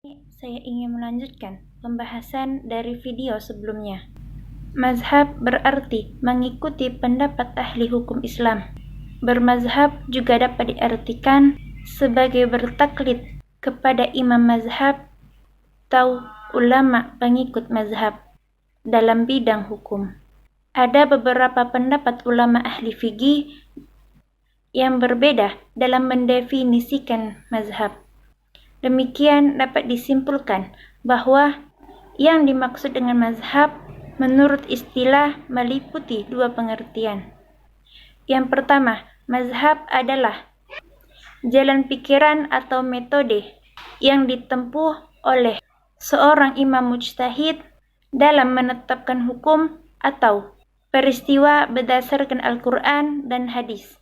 Saya ingin melanjutkan pembahasan dari video sebelumnya. Mazhab berarti mengikuti pendapat ahli hukum Islam. Bermazhab juga dapat diartikan sebagai bertaklid kepada imam mazhab atau ulama pengikut mazhab dalam bidang hukum. Ada beberapa pendapat ulama ahli fikih yang berbeda dalam mendefinisikan mazhab. Demikian dapat disimpulkan bahwa yang dimaksud dengan mazhab menurut istilah meliputi dua pengertian. Yang pertama, mazhab adalah jalan pikiran atau metode yang ditempuh oleh seorang imam mujtahid dalam menetapkan hukum atau peristiwa berdasarkan Al-Quran dan hadis.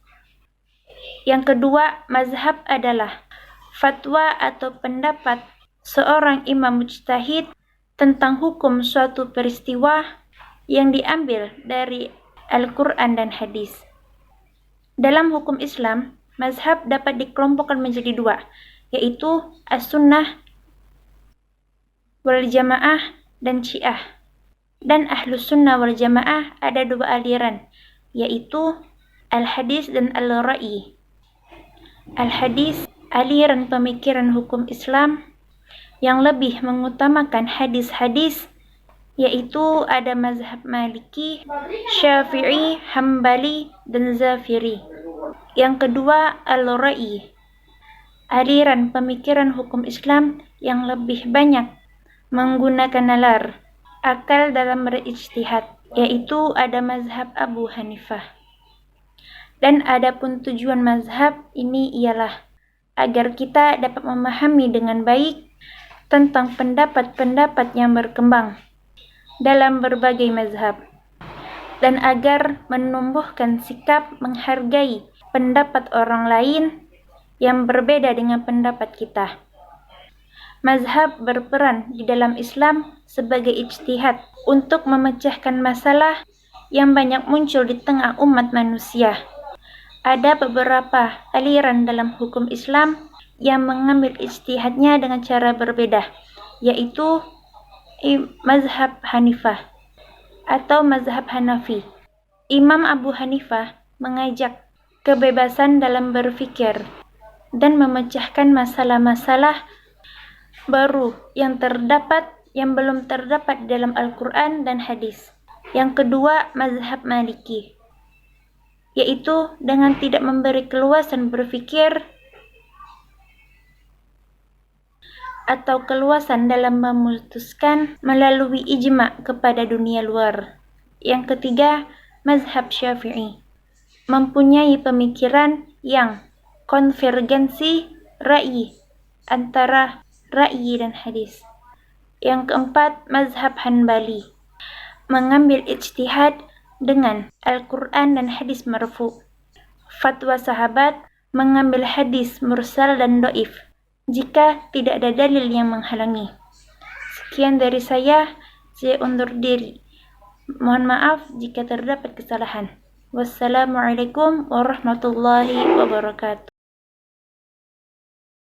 Yang kedua, mazhab adalah fatwa atau pendapat seorang imam mujtahid tentang hukum suatu peristiwa yang diambil dari Al-Quran dan hadis. Dalam hukum Islam, mazhab dapat dikelompokkan menjadi dua, yaitu as-sunnah wal jamaah dan syiah. Dan ahlus sunnah wal jamaah ada dua aliran, yaitu al-hadis dan al-ra'i. Al-hadis aliran pemikiran hukum Islam yang lebih mengutamakan hadis-hadis, yaitu ada mazhab Maliki, Syafi'i, Hambali, dan Zafiri. Yang kedua, Al-Ra'i, aliran pemikiran hukum Islam yang lebih banyak menggunakan nalar, akal dalam berijtihad, yaitu ada mazhab Abu Hanifah. Dan adapun tujuan mazhab ini ialah agar kita dapat memahami dengan baik tentang pendapat-pendapat yang berkembang dalam berbagai mazhab, dan agar menumbuhkan sikap menghargai pendapat orang lain yang berbeda dengan pendapat kita. Mazhab berperan di dalam Islam sebagai ijtihad untuk memecahkan masalah yang banyak muncul di tengah umat manusia. Ada beberapa aliran dalam hukum Islam yang mengambil ijtihadnya dengan cara berbeda, yaitu mazhab Hanifah atau mazhab Hanafi. Imam Abu Hanifah mengajak kebebasan dalam berfikir dan memecahkan masalah-masalah baru yang belum terdapat dalam Al-Quran dan hadis. Yang kedua, mazhab Maliki, yaitu dengan tidak memberi keluasan berfikir atau keluasan dalam memutuskan melalui ijma' kepada dunia luar. Yang ketiga, mazhab Syafi'i, mempunyai pemikiran yang konvergensi ra'yi antara ra'yi dan hadis. Yang keempat, mazhab Hanbali, mengambil ijtihad dengan Al-Quran dan hadis marfu. Fatwa sahabat mengambil hadis mursal dan do'if jika tidak ada dalil yang menghalangi. Sekian dari saya undur diri. Mohon maaf jika terdapat kesalahan. Wassalamualaikum warahmatullahi wabarakatuh.